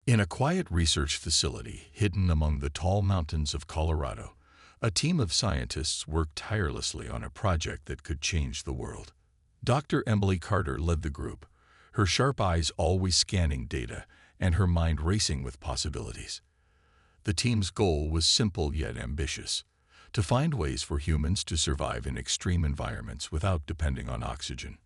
In a quiet research facility hidden among the tall mountains of Colorado, a team of scientists worked tirelessly on a project that could change the world. Dr. Emily Carter led the group, her sharp eyes always scanning data and her mind racing with possibilities. The team's goal was simple yet ambitious: to find ways for humans to survive in extreme environments without depending on oxygen.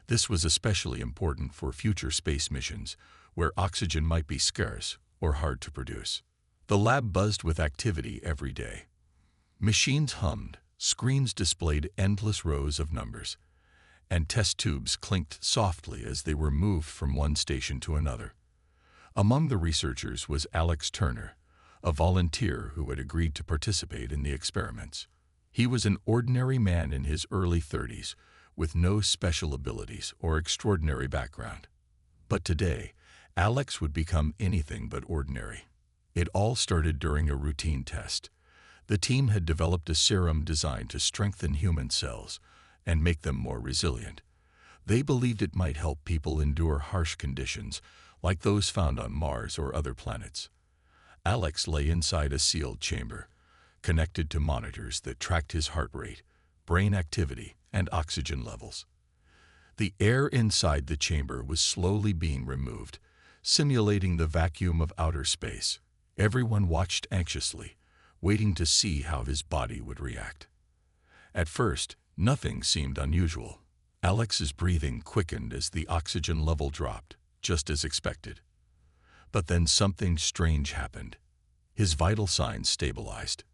This was especially important for future space missions, where oxygen might be scarce or hard to produce. The lab buzzed with activity every day. Machines hummed, screens displayed endless rows of numbers, and test tubes clinked softly as they were moved from one station to another. Among the researchers was Alex Turner, a volunteer who had agreed to participate in the experiments. He was an ordinary man in his early 30s, with no special abilities or extraordinary background. But today, Alex would become anything but ordinary. It all started during a routine test. The team had developed a serum designed to strengthen human cells and make them more resilient. They believed it might help people endure harsh conditions like those found on Mars or other planets. Alex lay inside a sealed chamber, connected to monitors that tracked his heart rate, brain activity, and oxygen levels. The air inside the chamber was slowly being removed, simulating the vacuum of outer space. Everyone watched anxiously, waiting to see how his body would react. At first, nothing seemed unusual. Alex's breathing quickened as the oxygen level dropped, just as expected. But then something strange happened. His vital signs stabilized.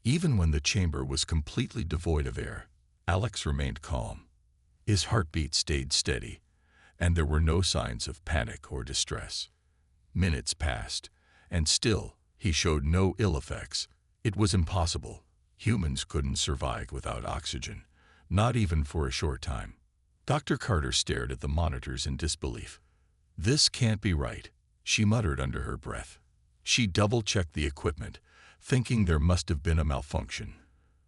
Even when the chamber was completely devoid of air, Alex remained calm. His heartbeat stayed steady, and there were no signs of panic or distress. Minutes passed, and still he showed no ill effects. It was impossible. Humans couldn't survive without oxygen, not even for a short time. Dr. Carter stared at the monitors in disbelief. "This can't be right," she muttered under her breath. She double-checked the equipment, thinking there must have been a malfunction.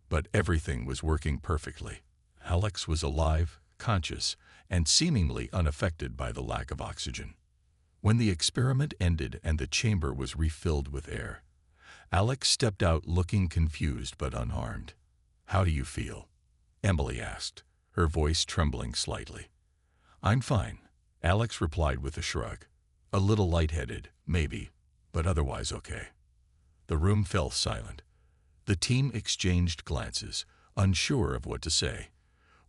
But everything was working perfectly. Alex was alive, conscious, and seemingly unaffected by the lack of oxygen. When the experiment ended and the chamber was refilled with air, Alex stepped out looking confused but unharmed. "How do you feel?" Emily asked, her voice trembling slightly. "I'm fine," Alex replied with a shrug. "A little lightheaded, maybe, but otherwise okay." The room fell silent. The team exchanged glances, unsure of what to say.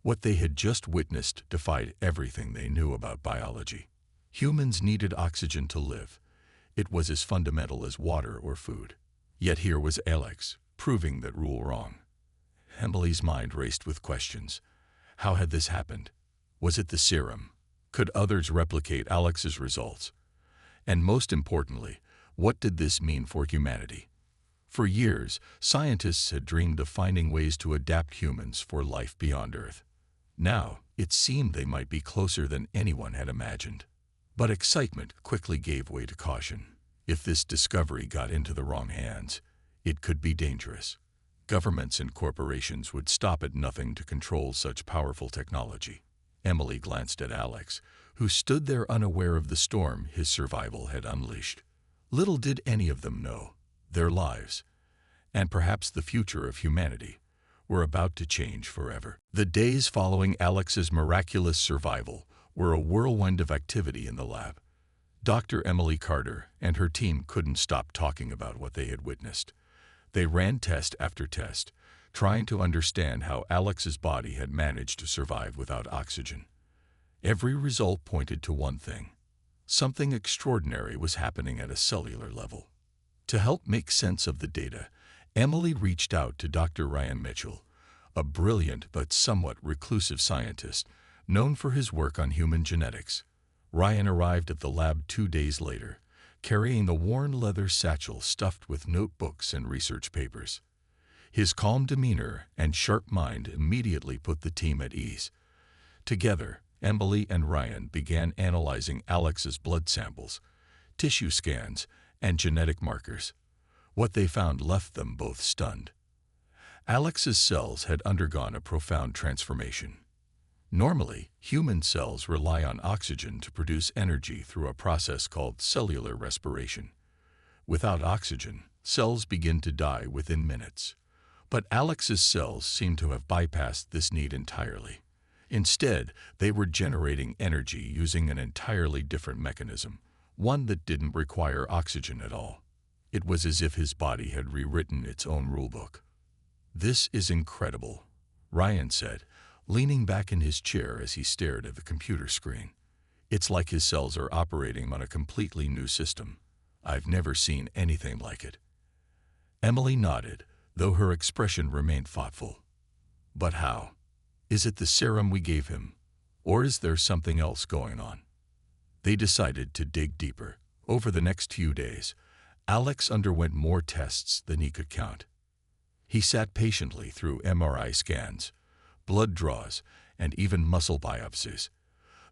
What they had just witnessed defied everything they knew about biology. Humans needed oxygen to live. It was as fundamental as water or food. Yet here was Alex, proving that rule wrong. Emily's mind raced with questions. How had this happened? Was it the serum? Could others replicate Alex's results? And most importantly, what did this mean for humanity? For years, scientists had dreamed of finding ways to adapt humans for life beyond Earth. Now, it seemed they might be closer than anyone had imagined. But excitement quickly gave way to caution. If this discovery got into the wrong hands, it could be dangerous. Governments and corporations would stop at nothing to control such powerful technology. Emily glanced at Alex, who stood there unaware of the storm his survival had unleashed. Little did any of them know, their lives, and perhaps the future of humanity, were about to change forever. The days following Alex's miraculous survival were a whirlwind of activity in the lab. Dr. Emily Carter and her team couldn't stop talking about what they had witnessed. They ran test after test, trying to understand how Alex's body had managed to survive without oxygen. Every result pointed to one thing: something extraordinary was happening at a cellular level. To help make sense of the data, Emily reached out to Dr. Ryan Mitchell, a brilliant but somewhat reclusive scientist known for his work on human genetics. Ryan arrived at the lab 2 days later, carrying the worn leather satchel stuffed with notebooks and research papers. His calm demeanor and sharp mind immediately put the team at ease. Together, Emily and Ryan began analyzing Alex's blood samples, tissue scans, and genetic markers. What they found left them both stunned. Alex's cells had undergone a profound transformation. Normally, human cells rely on oxygen to produce energy through a process called cellular respiration. Without oxygen, cells begin to die within minutes. But Alex's cells seem to have bypassed this need entirely. Instead, they were generating energy using an entirely different mechanism, one that didn't require oxygen at all. It was as if his body had rewritten its own rulebook. "This is incredible," Ryan said, leaning back in his chair as he stared at the computer screen. "It's like his cells are operating on a completely new system. I've never seen anything like it." Emily nodded, though her expression remained thoughtful. "But how? Is it the serum we gave him, or is there something else going on?" They decided to dig deeper. Over the next few days, Alex underwent more tests than he could count. He sat patiently through MRI scans, blood draws, and even muscle biopsies.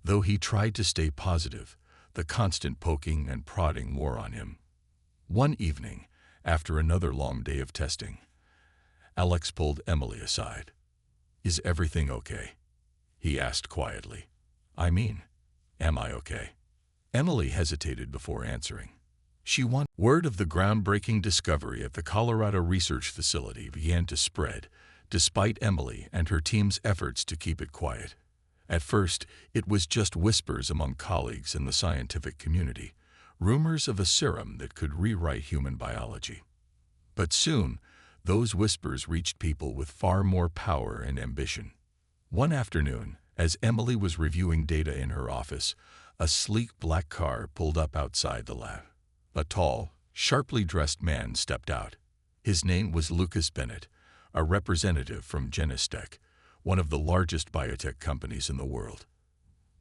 Though he tried to stay positive, the constant poking and prodding wore on him. One evening, after another long day of testing, Alex pulled Emily aside. "Is everything okay?" he asked quietly. "I mean, am I okay?" Emily hesitated before answering. She wanted. Word of the groundbreaking discovery at the Colorado Research Facility began to spread, despite Emily and her team's efforts to keep it quiet. At first, it was just whispers among colleagues in the scientific community, rumors of a serum that could rewrite human biology. But soon, those whispers reached people with far more power and ambition. One afternoon, as Emily was reviewing data in her office, a sleek black car pulled up outside the lab. A tall, sharply dressed man stepped out. His name was Lucas Bennett, a representative from Genestech, one of the largest biotech companies in the world.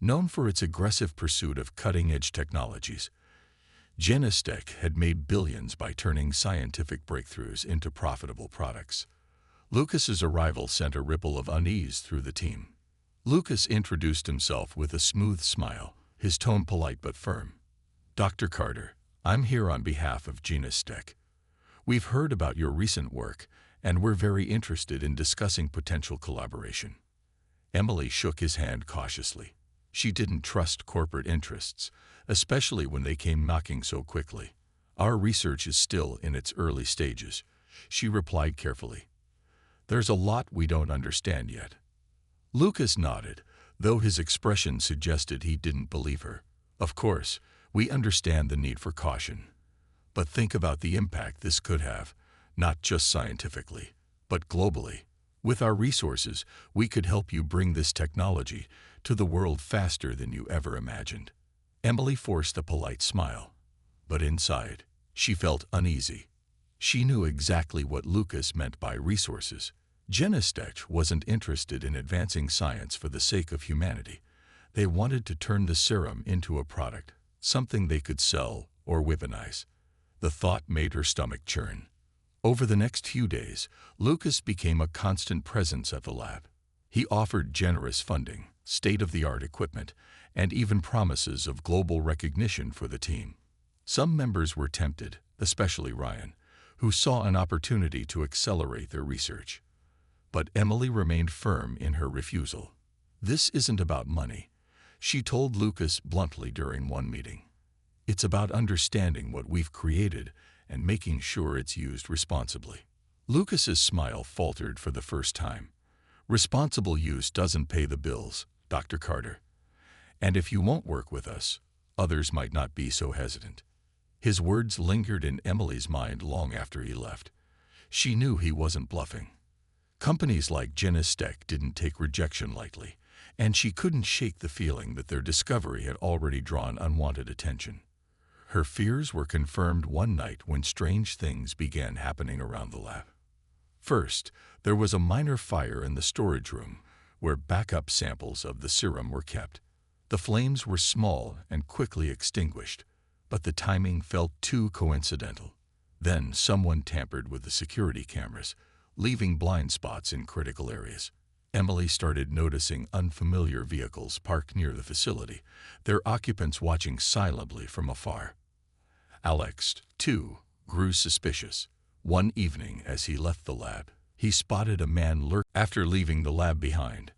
Known for its aggressive pursuit of cutting-edge technologies, Genestech had made billions by turning scientific breakthroughs into profitable products. Lucas's arrival sent a ripple of unease through the team. Lucas introduced himself with a smooth smile, his tone polite but firm. "Dr. Carter, I'm here on behalf of Genestech. We've heard about your recent work, and we're very interested in discussing potential collaboration." Emily shook his hand cautiously. She didn't trust corporate interests, especially when they came knocking so quickly. "Our research is still in its early stages," she replied carefully. "There's a lot we don't understand yet." Lucas nodded, though his expression suggested he didn't believe her. "Of course, we understand the need for caution. But think about the impact this could have, not just scientifically, but globally. With our resources, we could help you bring this technology to the world faster than you ever imagined." Emily forced a polite smile, but inside, she felt uneasy. She knew exactly what Lucas meant by resources. Genestech wasn't interested in advancing science for the sake of humanity. They wanted to turn the serum into a product, something they could sell or weaponize. The thought made her stomach churn. Over the next few days, Lucas became a constant presence at the lab. He offered generous funding, state-of-the-art equipment, and even promises of global recognition for the team. Some members were tempted, especially Ryan, who saw an opportunity to accelerate their research. But Emily remained firm in her refusal. "This isn't about money," she told Lucas bluntly during one meeting. "It's about understanding what we've created and making sure it's used responsibly." Lucas's smile faltered for the first time. "Responsible use doesn't pay the bills, Dr. Carter. And if you won't work with us, others might not be so hesitant." His words lingered in Emily's mind long after he left. She knew he wasn't bluffing. Companies like Genestech didn't take rejection lightly, and she couldn't shake the feeling that their discovery had already drawn unwanted attention. Her fears were confirmed one night when strange things began happening around the lab. First, there was a minor fire in the storage room, where backup samples of the serum were kept. The flames were small and quickly extinguished, but the timing felt too coincidental. Then someone tampered with the security cameras, leaving blind spots in critical areas. Emily started noticing unfamiliar vehicles parked near the facility, their occupants watching silently from afar. Alex, too, grew suspicious. One evening as he left the lab, he spotted a man lurking. After leaving the lab behind,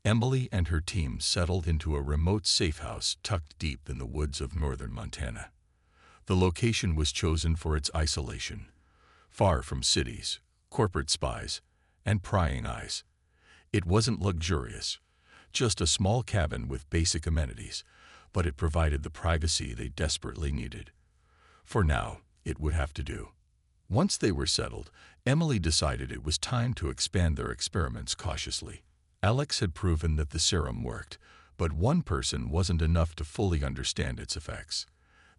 Emily and her team settled into a remote safe house tucked deep in the woods of northern Montana. The location was chosen for its isolation, far from cities, corporate spies, and prying eyes. It wasn't luxurious, just a small cabin with basic amenities, but it provided the privacy they desperately needed. For now, it would have to do. Once they were settled, Emily decided it was time to expand their experiments cautiously. Alex had proven that the serum worked, but one person wasn't enough to fully understand its effects.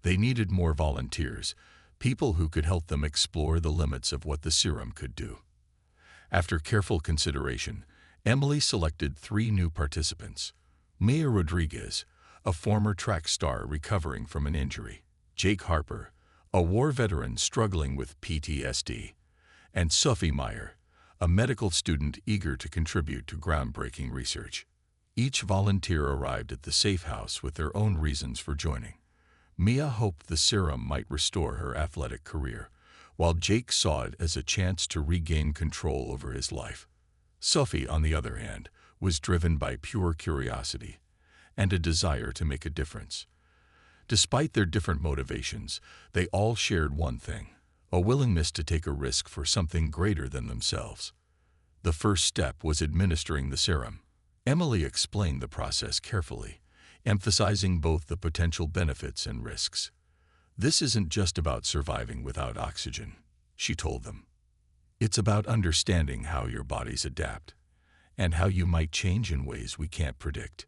They needed more volunteers, people who could help them explore the limits of what the serum could do. After careful consideration, Emily selected 3 new participants: Mia Rodriguez, a former track star recovering from an injury; Jake Harper, a war veteran struggling with PTSD; and Sophie Meyer, a medical student eager to contribute to groundbreaking research. Each volunteer arrived at the safe house with their own reasons for joining. Mia hoped the serum might restore her athletic career, while Jake saw it as a chance to regain control over his life. Sophie, on the other hand, was driven by pure curiosity and a desire to make a difference. Despite their different motivations, they all shared one thing: a willingness to take a risk for something greater than themselves. The first step was administering the serum. Emily explained the process carefully, emphasizing both the potential benefits and risks. "This isn't just about surviving without oxygen," she told them. "It's about understanding how your bodies adapt, and how you might change in ways we can't predict."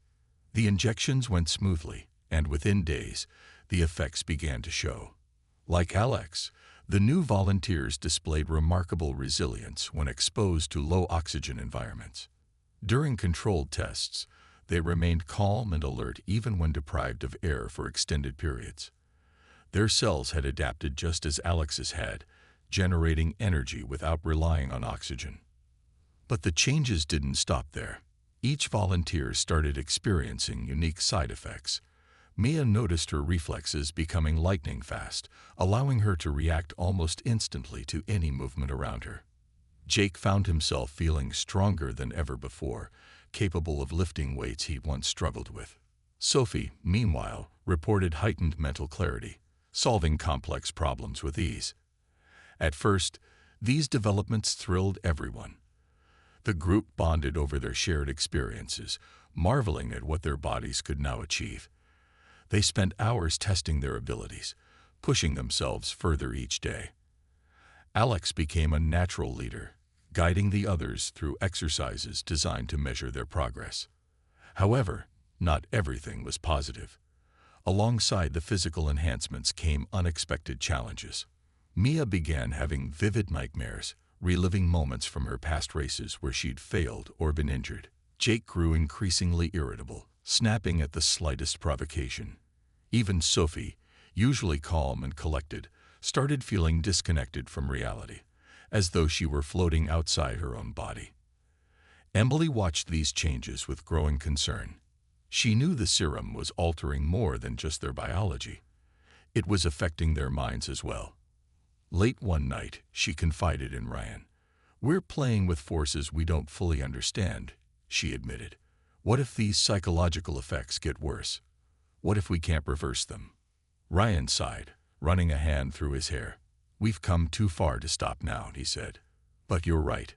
The injections went smoothly, and within days, the effects began to show. Like Alex, the new volunteers displayed remarkable resilience when exposed to low oxygen environments. During controlled tests, they remained calm and alert even when deprived of air for extended periods. Their cells had adapted just as Alex's had, generating energy without relying on oxygen. But the changes didn't stop there. Each volunteer started experiencing unique side effects. Mia noticed her reflexes becoming lightning fast, allowing her to react almost instantly to any movement around her. Jake found himself feeling stronger than ever before, capable of lifting weights he'd once struggled with. Sophie, meanwhile, reported heightened mental clarity, solving complex problems with ease. At first, these developments thrilled everyone. The group bonded over their shared experiences, marveling at what their bodies could now achieve. They spent hours testing their abilities, pushing themselves further each day. Alex became a natural leader, guiding the others through exercises designed to measure their progress. However, not everything was positive. Alongside the physical enhancements came unexpected challenges. Mia began having vivid nightmares, reliving moments from her past races where she'd failed or been injured. Jake grew increasingly irritable, snapping at the slightest provocation. Even Sophie, usually calm and collected, started feeling disconnected from reality, as though she were floating outside her own body. Emily watched these changes with growing concern. She knew the serum was altering more than just their biology. It was affecting their minds as well. Late one night, she confided in Ryan. "We're playing with forces we don't fully understand," she admitted. "What if these psychological effects get worse? What if we can't reverse them?" Ryan sighed, running a hand through his hair. "We've come too far to stop now," he said. "But you're right.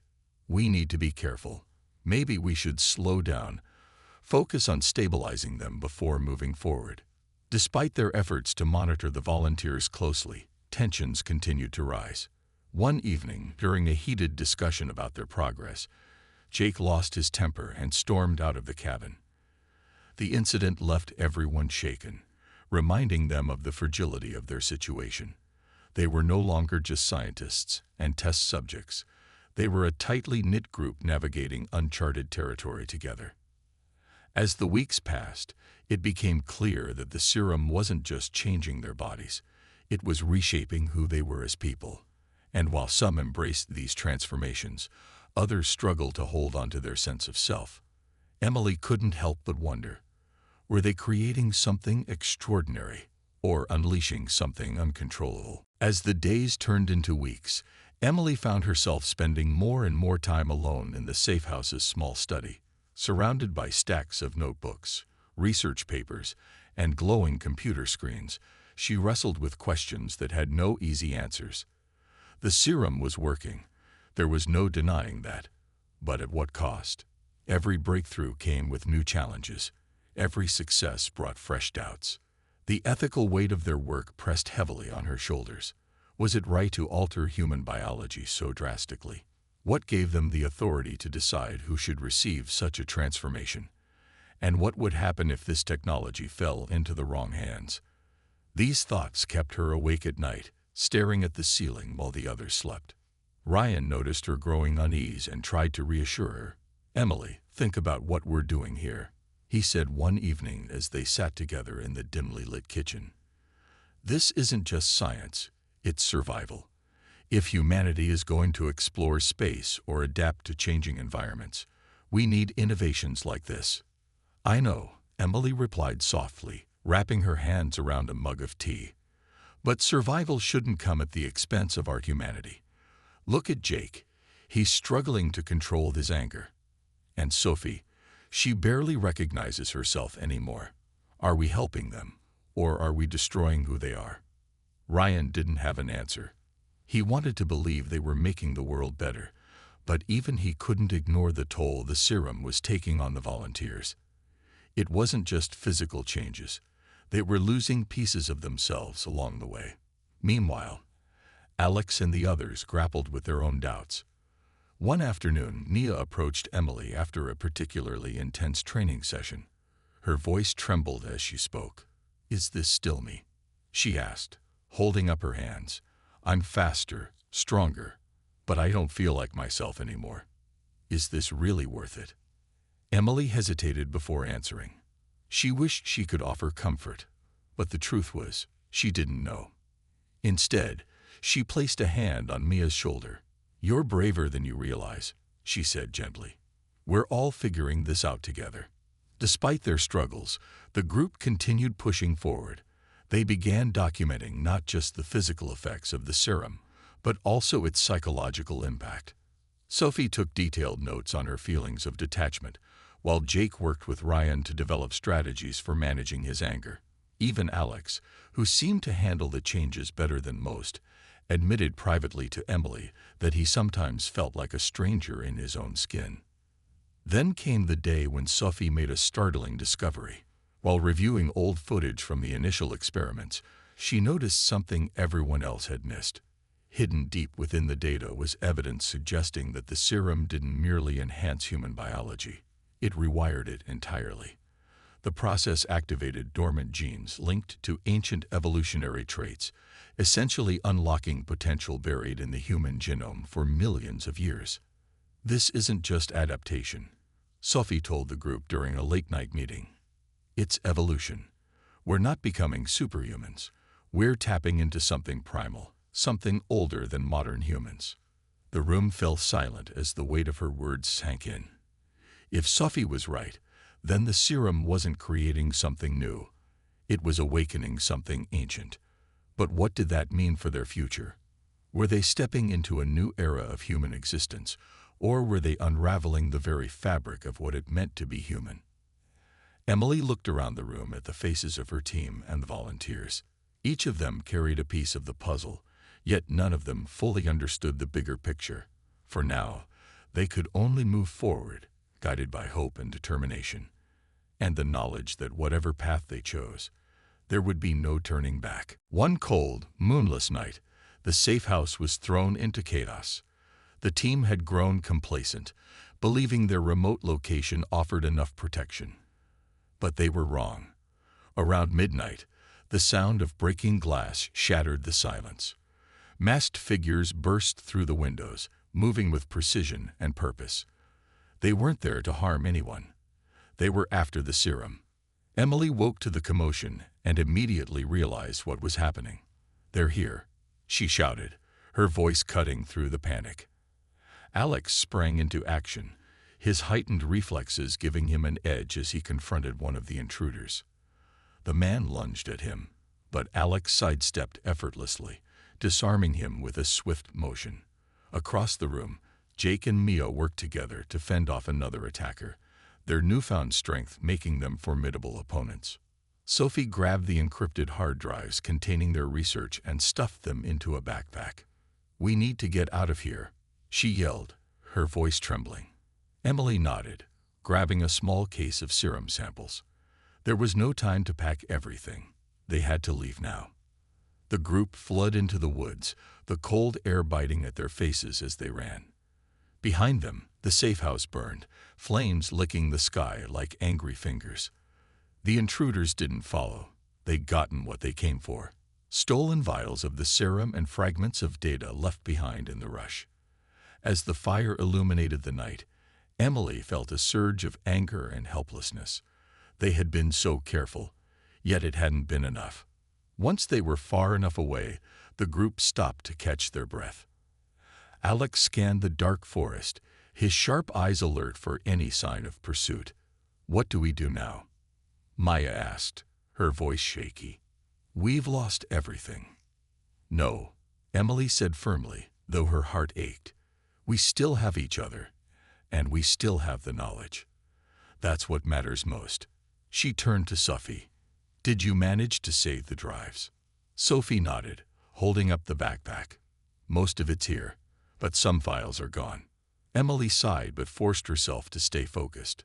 We need to be careful. Maybe we should slow down, focus on stabilizing them before moving forward." Despite their efforts to monitor the volunteers closely, tensions continued to rise. One evening, during a heated discussion about their progress, Jake lost his temper and stormed out of the cabin. The incident left everyone shaken, reminding them of the fragility of their situation. They were no longer just scientists and test subjects. They were a tightly knit group navigating uncharted territory together. As the weeks passed, it became clear that the serum wasn't just changing their bodies. It was reshaping who they were as people. And while some embraced these transformations, others struggled to hold on to their sense of self. Emily couldn't help but wonder, were they creating something extraordinary or unleashing something uncontrollable? As the days turned into weeks, Emily found herself spending more and more time alone in the safe house's small study. Surrounded by stacks of notebooks, research papers, and glowing computer screens, she wrestled with questions that had no easy answers. The serum was working. There was no denying that. But at what cost? Every breakthrough came with new challenges. Every success brought fresh doubts. The ethical weight of their work pressed heavily on her shoulders. Was it right to alter human biology so drastically? What gave them the authority to decide who should receive such a transformation? And what would happen if this technology fell into the wrong hands? These thoughts kept her awake at night, staring at the ceiling while the others slept. Ryan noticed her growing unease and tried to reassure her. "Emily, think about what we're doing here," he said one evening as they sat together in the dimly lit kitchen. "This isn't just science, it's survival. If humanity is going to explore space or adapt to changing environments, we need innovations like this." "I know," Emily replied softly, wrapping her hands around a mug of tea. "But survival shouldn't come at the expense of our humanity. Look at Jake. He's struggling to control his anger. And Sophie, she barely recognizes herself anymore. Are we helping them, or are we destroying who they are?" Ryan didn't have an answer. He wanted to believe they were making the world better, but even he couldn't ignore the toll the serum was taking on the volunteers. It wasn't just physical changes. They were losing pieces of themselves along the way. Meanwhile, Alex and the others grappled with their own doubts. One afternoon, Nia approached Emily after a particularly intense training session. Her voice trembled as she spoke. "Is this still me?" she asked, holding up her hands. "I'm faster, stronger, but I don't feel like myself anymore. Is this really worth it?" Emily hesitated before answering. She wished she could offer comfort, but the truth was, she didn't know. Instead, she placed a hand on Mia's shoulder. "You're braver than you realize," she said gently. "We're all figuring this out together." Despite their struggles, the group continued pushing forward. They began documenting not just the physical effects of the serum, but also its psychological impact. Sophie took detailed notes on her feelings of detachment, while Jake worked with Ryan to develop strategies for managing his anger. Even Alex, who seemed to handle the changes better than most, admitted privately to Emily that he sometimes felt like a stranger in his own skin. Then came the day when Sophie made a startling discovery. While reviewing old footage from the initial experiments, she noticed something everyone else had missed. Hidden deep within the data was evidence suggesting that the serum didn't merely enhance human biology. It rewired it entirely. The process activated dormant genes linked to ancient evolutionary traits, essentially unlocking potential buried in the human genome for millions of years. "This isn't just adaptation," Sophie told the group during a late-night meeting. "It's evolution. We're not becoming superhumans. We're tapping into something primal, something older than modern humans." The room fell silent as the weight of her words sank in. If Sophie was right, then the serum wasn't creating something new. It was awakening something ancient. But what did that mean for their future? Were they stepping into a new era of human existence, or were they unraveling the very fabric of what it meant to be human? Emily looked around the room at the faces of her team and the volunteers. Each of them carried a piece of the puzzle, yet none of them fully understood the bigger picture. For now, they could only move forward, guided by hope and determination, and the knowledge that whatever path they chose, there would be no turning back. One cold, moonless night, the safe house was thrown into chaos. The team had grown complacent, believing their remote location offered enough protection. But they were wrong. Around midnight, the sound of breaking glass shattered the silence. Masked figures burst through the windows, moving with precision and purpose. They weren't there to harm anyone. They were after the serum. Emily woke to the commotion and immediately realized what was happening. "They're here," she shouted, her voice cutting through the panic. Alex sprang into action, his heightened reflexes giving him an edge as he confronted one of the intruders. The man lunged at him, but Alex sidestepped effortlessly, disarming him with a swift motion. Across the room, Jake and Mia worked together to fend off another attacker, their newfound strength making them formidable opponents. Sophie grabbed the encrypted hard drives containing their research and stuffed them into a backpack. "We need to get out of here," she yelled, her voice trembling. Emily nodded, grabbing a small case of serum samples. There was no time to pack everything. They had to leave now. The group fled into the woods, the cold air biting at their faces as they ran. Behind them, the safe house burned, flames licking the sky like angry fingers. The intruders didn't follow. They'd gotten what they came for: stolen vials of the serum and fragments of data left behind in the rush. As the fire illuminated the night, Emily felt a surge of anger and helplessness. They had been so careful, yet it hadn't been enough. Once they were far enough away, the group stopped to catch their breath. Alex scanned the dark forest, his sharp eyes alert for any sign of pursuit. "What do we do now?" Maya asked, her voice shaky. "We've lost everything." "No," Emily said firmly, though her heart ached. "We still have each other, and we still have the knowledge. That's what matters most." She turned to Sophie. "Did you manage to save the drives?" Sophie nodded, holding up the backpack. "Most of it's here, but some files are gone." Emily sighed but forced herself to stay focused.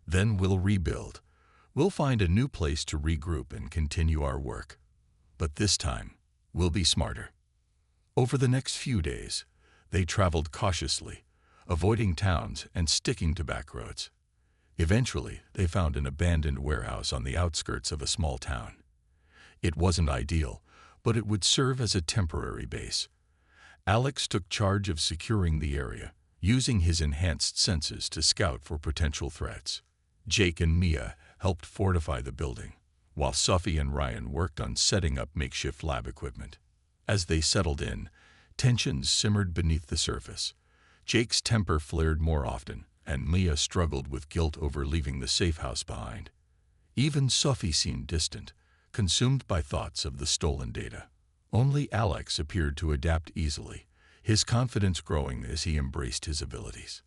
"Then we'll rebuild. We'll find a new place to regroup and continue our work. But this time, we'll be smarter." Over the next few days, they traveled cautiously, avoiding towns and sticking to back roads. Eventually, they found an abandoned warehouse on the outskirts of a small town. It wasn't ideal, but it would serve as a temporary base. Alex took charge of securing the area, using his enhanced senses to scout for potential threats. Jake and Mia helped fortify the building, while Sophie and Ryan worked on setting up makeshift lab equipment. As they settled in, tensions simmered beneath the surface. Jake's temper flared more often, and Mia struggled with guilt over leaving the safe house behind. Even Sophie seemed distant, consumed by thoughts of the stolen data. Only Alex appeared to adapt easily, his confidence growing as he embraced his abilities.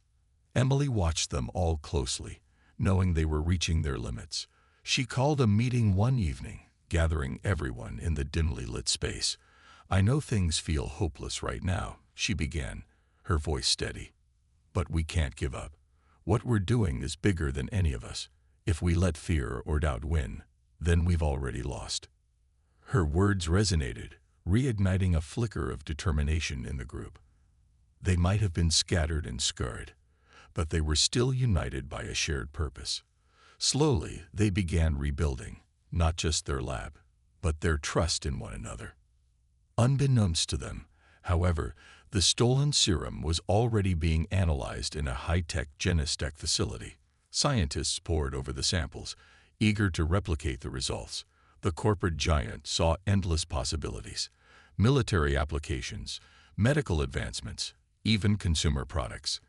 Emily watched them all closely, knowing they were reaching their limits. She called a meeting one evening, gathering everyone in the dimly lit space. "I know things feel hopeless right now," she began, her voice steady. "But we can't give up. What we're doing is bigger than any of us. If we let fear or doubt win, then we've already lost." Her words resonated, reigniting a flicker of determination in the group. They might have been scattered and scarred, but they were still united by a shared purpose. Slowly, they began rebuilding, not just their lab, but their trust in one another. Unbeknownst to them, however, the stolen serum was already being analyzed in a high-tech Genestech facility. Scientists pored over the samples, eager to replicate the results. The corporate giant saw endless possibilities: military applications, medical advancements, even consumer products.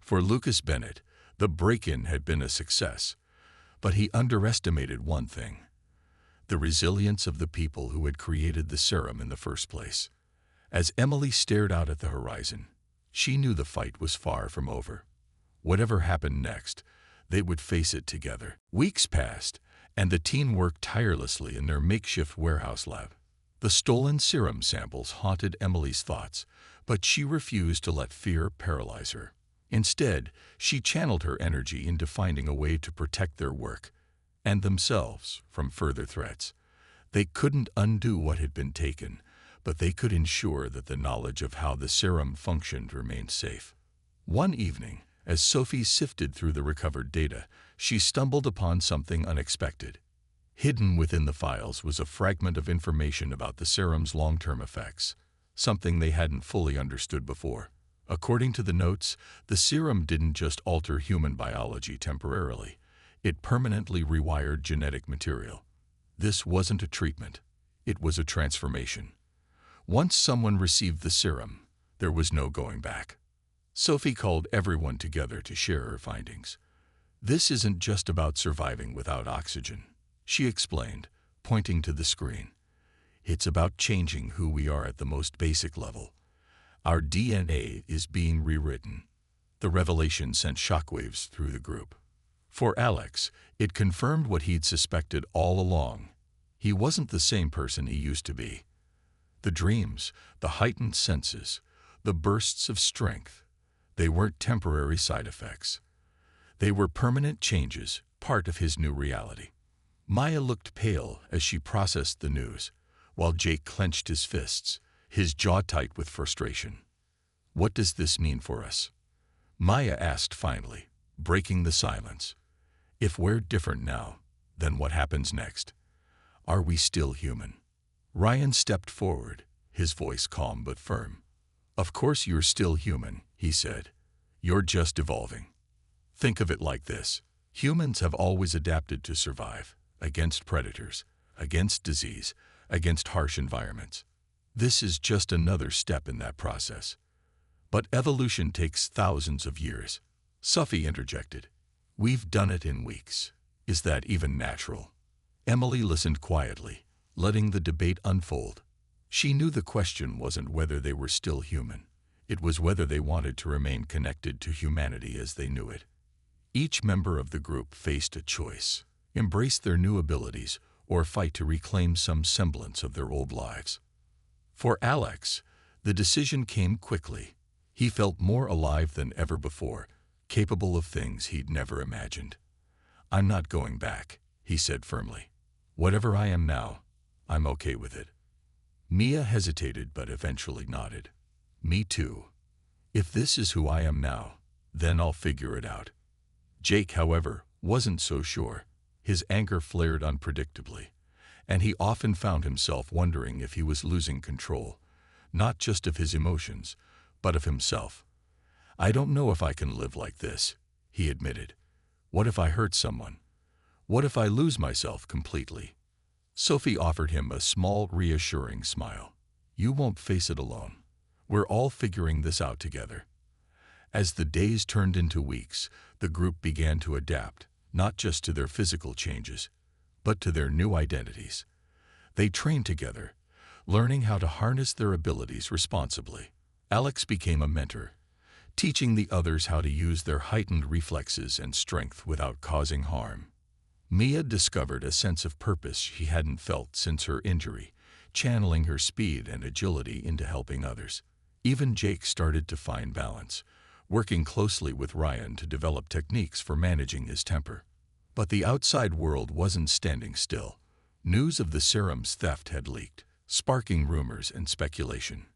For Lucas Bennett, the break-in had been a success, but he underestimated one thing: the resilience of the people who had created the serum in the first place. As Emily stared out at the horizon, she knew the fight was far from over. Whatever happened next, they would face it together. Weeks passed, and the team worked tirelessly in their makeshift warehouse lab. The stolen serum samples haunted Emily's thoughts, but she refused to let fear paralyze her. Instead, she channeled her energy into finding a way to protect their work and themselves from further threats. They couldn't undo what had been taken, but they could ensure that the knowledge of how the serum functioned remained safe. One evening, as Sophie sifted through the recovered data, she stumbled upon something unexpected. Hidden within the files was a fragment of information about the serum's long-term effects, something they hadn't fully understood before. According to the notes, the serum didn't just alter human biology temporarily, it permanently rewired genetic material. This wasn't a treatment, it was a transformation. Once someone received the serum, there was no going back. Sophie called everyone together to share her findings. "This isn't just about surviving without oxygen," she explained, pointing to the screen. "It's about changing who we are at the most basic level. Our DNA is being rewritten." The revelation sent shockwaves through the group. For Alex, it confirmed what he'd suspected all along. He wasn't the same person he used to be. The dreams, the heightened senses, the bursts of strength, they weren't temporary side effects. They were permanent changes, part of his new reality. Maya looked pale as she processed the news, while Jake clenched his fists, his jaw tight with frustration. "What does this mean for us?" Maya asked finally, breaking the silence. "If we're different now, then what happens next? Are we still human?" Ryan stepped forward, his voice calm but firm. "Of course you're still human," he said. "You're just evolving. Think of it like this. Humans have always adapted to survive, against predators, against disease, against harsh environments. This is just another step in that process. But evolution takes thousands of years." Sophie interjected. "We've done it in weeks. Is that even natural?" Emily listened quietly, letting the debate unfold. She knew the question wasn't whether they were still human. It was whether they wanted to remain connected to humanity as they knew it. Each member of the group faced a choice: embrace their new abilities or fight to reclaim some semblance of their old lives. For Alex, the decision came quickly. He felt more alive than ever before, capable of things he'd never imagined. "I'm not going back," he said firmly. "Whatever I am now, I'm okay with it." Mia hesitated but eventually nodded. "Me too. If this is who I am now, then I'll figure it out." Jake, however, wasn't so sure. His anger flared unpredictably, and he often found himself wondering if he was losing control, not just of his emotions, but of himself. "I don't know if I can live like this," he admitted. "What if I hurt someone? What if I lose myself completely?" Sophie offered him a small, reassuring smile. "You won't face it alone. We're all figuring this out together." As the days turned into weeks, the group began to adapt, not just to their physical changes, but to their new identities. They trained together, learning how to harness their abilities responsibly. Alex became a mentor, teaching the others how to use their heightened reflexes and strength without causing harm. Mia discovered a sense of purpose she hadn't felt since her injury, channeling her speed and agility into helping others. Even Jake started to find balance, working closely with Ryan to develop techniques for managing his temper. But the outside world wasn't standing still. News of the serum's theft had leaked, sparking rumors and speculation.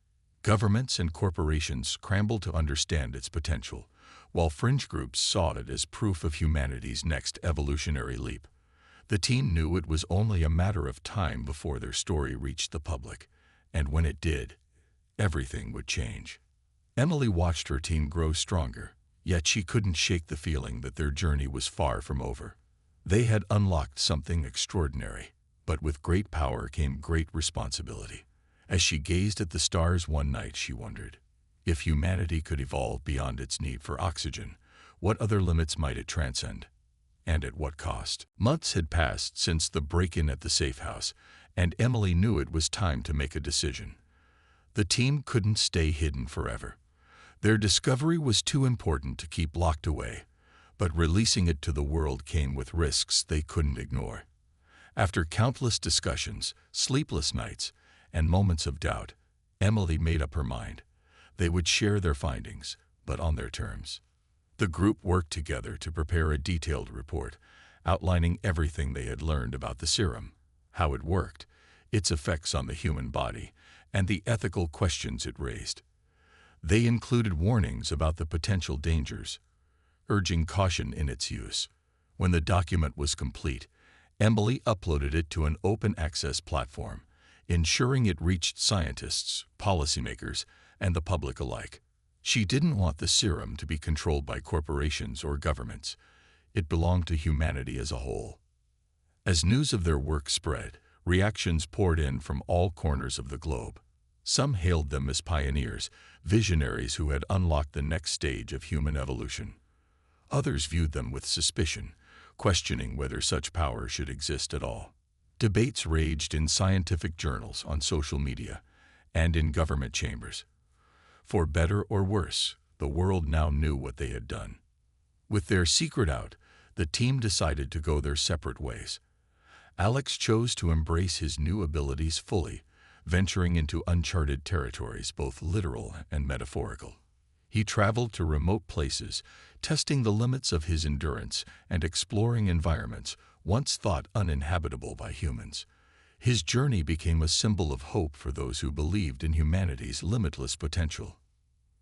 Governments and corporations scrambled to understand its potential, while fringe groups saw it as proof of humanity's next evolutionary leap. The team knew it was only a matter of time before their story reached the public, and when it did, everything would change. Emily watched her team grow stronger, yet she couldn't shake the feeling that their journey was far from over. They had unlocked something extraordinary, but with great power came great responsibility. As she gazed at the stars one night, she wondered, if humanity could evolve beyond its need for oxygen, what other limits might it transcend? And at what cost? Months had passed since the break-in at the safe house, and Emily knew it was time to make a decision. The team couldn't stay hidden forever. Their discovery was too important to keep locked away, but releasing it to the world came with risks they couldn't ignore. After countless discussions, sleepless nights, and moments of doubt, Emily made up her mind. They would share their findings, but on their terms. The group worked together to prepare a detailed report, outlining everything they had learned about the serum, how it worked, its effects on the human body, and the ethical questions it raised. They included warnings about the potential dangers, urging caution in its use. When the document was complete, Emily uploaded it to an open-access platform, ensuring it reached scientists, policymakers, and the public alike. She didn't want the serum to be controlled by corporations or governments. It belonged to humanity as a whole. As news of their work spread, reactions poured in from all corners of the globe. Some hailed them as pioneers, visionaries who had unlocked the next stage of human evolution. Others viewed them with suspicion, questioning whether such power should exist at all. Debates raged in scientific journals, on social media, and in government chambers. For better or worse, the world now knew what they had done. With their secret out, The team decided to go their separate ways. Alex chose to embrace his new abilities fully, venturing into uncharted territories, both literal and metaphorical. He traveled to remote places, testing the limits of his endurance and exploring environments once thought uninhabitable by humans. His journey became a symbol of hope for those who believed in humanity's limitless potential.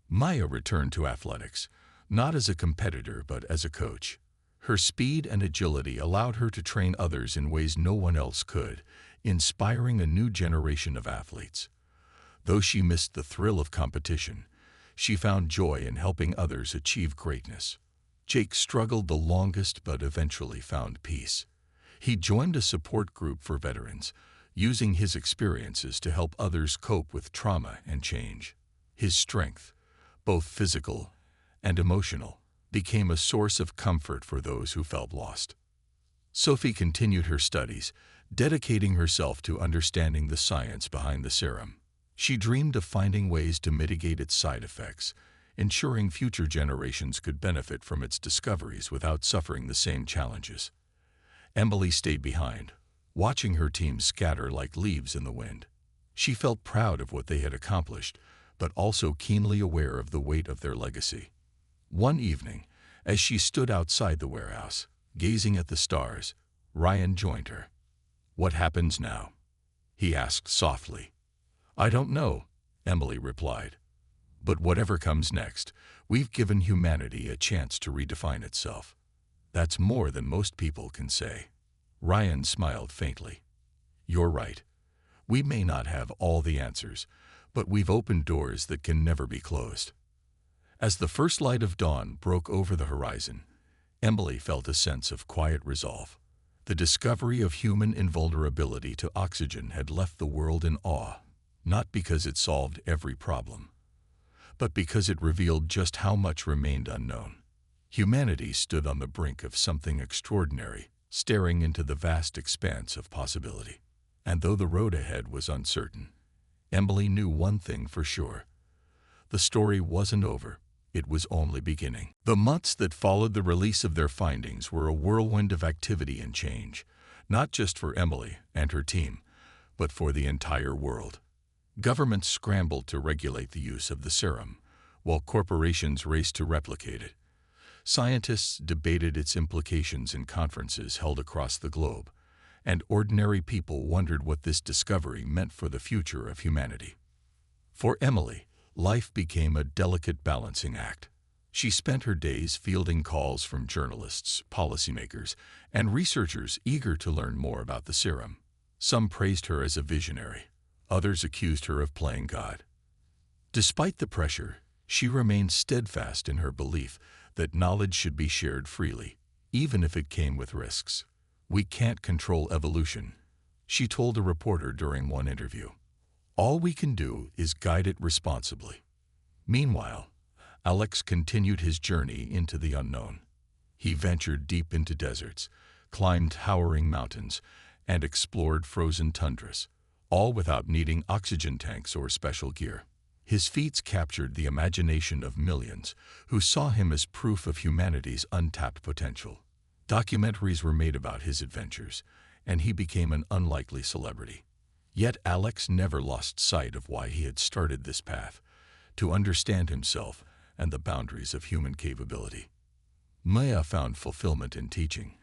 Maya returned to athletics, not as a competitor but as a coach. Her speed and agility allowed her to train others in ways no one else could, inspiring a new generation of athletes. Though she missed the thrill of competition, she found joy in helping others achieve greatness. Jake struggled the longest but eventually found peace. He joined a support group for veterans, using his experiences to help others cope with trauma and change. His strength, both physical and emotional, became a source of comfort for those who felt lost. Sophie continued her studies, dedicating herself to understanding the science behind the serum. She dreamed of finding ways to mitigate its side effects, ensuring future generations could benefit from its discoveries without suffering the same challenges. Emily stayed behind, watching her team scatter like leaves in the wind. She felt proud of what they had accomplished, but also keenly aware of the weight of their legacy. One evening, as she stood outside the warehouse, gazing at the stars, Ryan joined her. "What happens now?" he asked softly. "I don't know," Emily replied. "But whatever comes next, we've given humanity a chance to redefine itself. That's more than most people can say." Ryan smiled faintly. "You're right. We may not have all the answers, but we've opened doors that can never be closed." As the first light of dawn broke over the horizon, Emily felt a sense of quiet resolve. The discovery of human invulnerability to oxygen had left the world in awe, not because it solved every problem, but because it revealed just how much remained unknown. Humanity stood on the brink of something extraordinary, staring into the vast expanse of possibility. And though the road ahead was uncertain, Emily knew one thing for sure. The story wasn't over. It was only beginning. The months that followed the release of their findings were a whirlwind of activity and change, not just for Emily and her team, but for the entire world. Governments scrambled to regulate the use of the serum, while corporations raced to replicate it. Scientists debated its implications in conferences held across the globe, and ordinary people wondered what this discovery meant for the future of humanity. For Emily, life became a delicate balancing act. She spent her days fielding calls from journalists, policymakers, and researchers eager to learn more about the serum. Some praised her as a visionary. Others accused her of playing God. Despite the pressure, she remained steadfast in her belief that knowledge should be shared freely, even if it came with risks. "We can't control evolution," she told a reporter during one interview. "All we can do is guide it responsibly." Meanwhile, Alex continued his journey into the unknown. He ventured deep into deserts, climbed towering mountains, and explored frozen tundras, all without needing oxygen tanks or special gear. His feats captured the imagination of millions who saw him as proof of humanity's untapped potential. Documentaries were made about his adventures, and he became an unlikely celebrity. Yet Alex never lost sight of why he had started this path, to understand himself and the boundaries of human capability. Maya found fulfillment in teaching,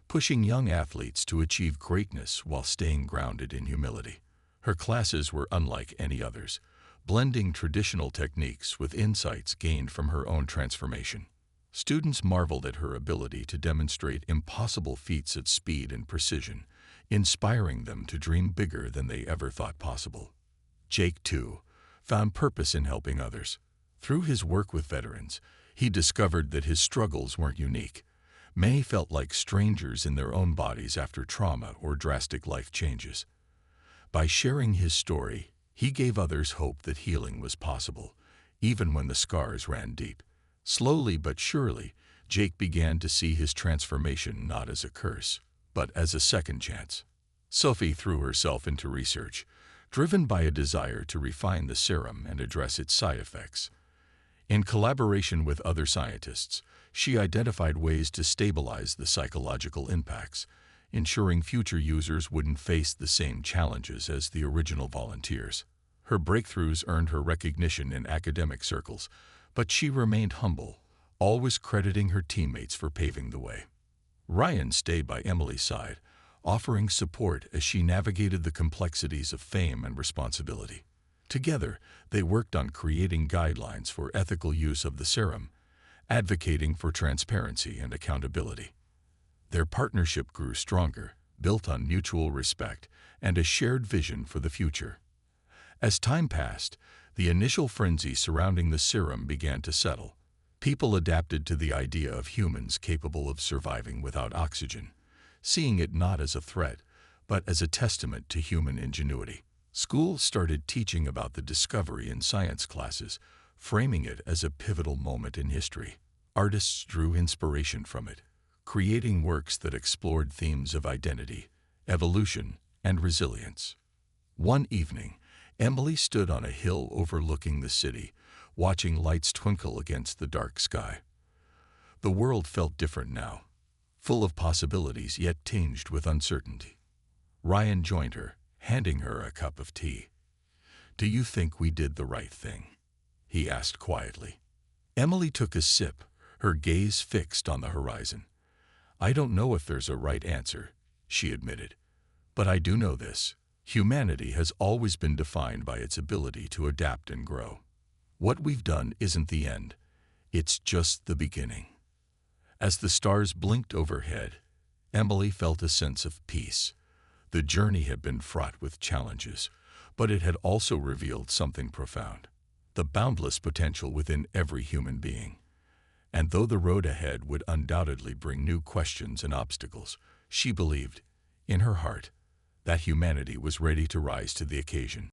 pushing young athletes to achieve greatness while staying grounded in humility. Her classes were unlike any others, blending traditional techniques with insights gained from her own transformation. Students marveled at her ability to demonstrate impossible feats of speed and precision, inspiring them to dream bigger than they ever thought possible. Jake, too, found purpose in helping others. Through his work with veterans, he discovered that his struggles weren't unique. Many felt like strangers in their own bodies after trauma or drastic life changes. By sharing his story, he gave others hope that healing was possible, even when the scars ran deep. Slowly but surely, Jake began to see his transformation not as a curse, but as a second chance. Sophie threw herself into research, driven by a desire to refine the serum and address its side effects. In collaboration with other scientists, she identified ways to stabilize the psychological impacts, ensuring future users wouldn't face the same challenges as the original volunteers. Her breakthroughs earned her recognition in academic circles, but she remained humble, always crediting her teammates for paving the way. Ryan stayed by Emily's side, offering support as she navigated the complexities of fame and responsibility. Together, they worked on creating guidelines for ethical use of the serum, advocating for transparency and accountability. Their partnership grew stronger, built on mutual respect and a shared vision for the future. As time passed, the initial frenzy surrounding the serum began to settle. People adapted to the idea of humans capable of surviving without oxygen, seeing it not as a threat, but as a testament to human ingenuity. Schools started teaching about the discovery in science classes, framing it as a pivotal moment in history. Artists drew inspiration from it, creating works that explored themes of identity, evolution, and resilience. One evening, Emily stood on a hill overlooking the city, watching lights twinkle against the dark sky. The world felt different now, full of possibilities yet tinged with uncertainty. Ryan joined her, handing her a cup of tea. "Do you think we did the right thing?" he asked quietly. Emily took a sip, her gaze fixed on the horizon. "I don't know if there's a right answer," she admitted. "But I do know this. Humanity has always been defined by its ability to adapt and grow. What we've done isn't the end. It's just the beginning." As the stars blinked overhead, Emily felt a sense of peace. The journey had been fraught with challenges, but it had also revealed something profound: the boundless potential within every human being. And though the road ahead would undoubtedly bring new questions and obstacles, she believed, in her heart, that humanity was ready to rise to the occasion.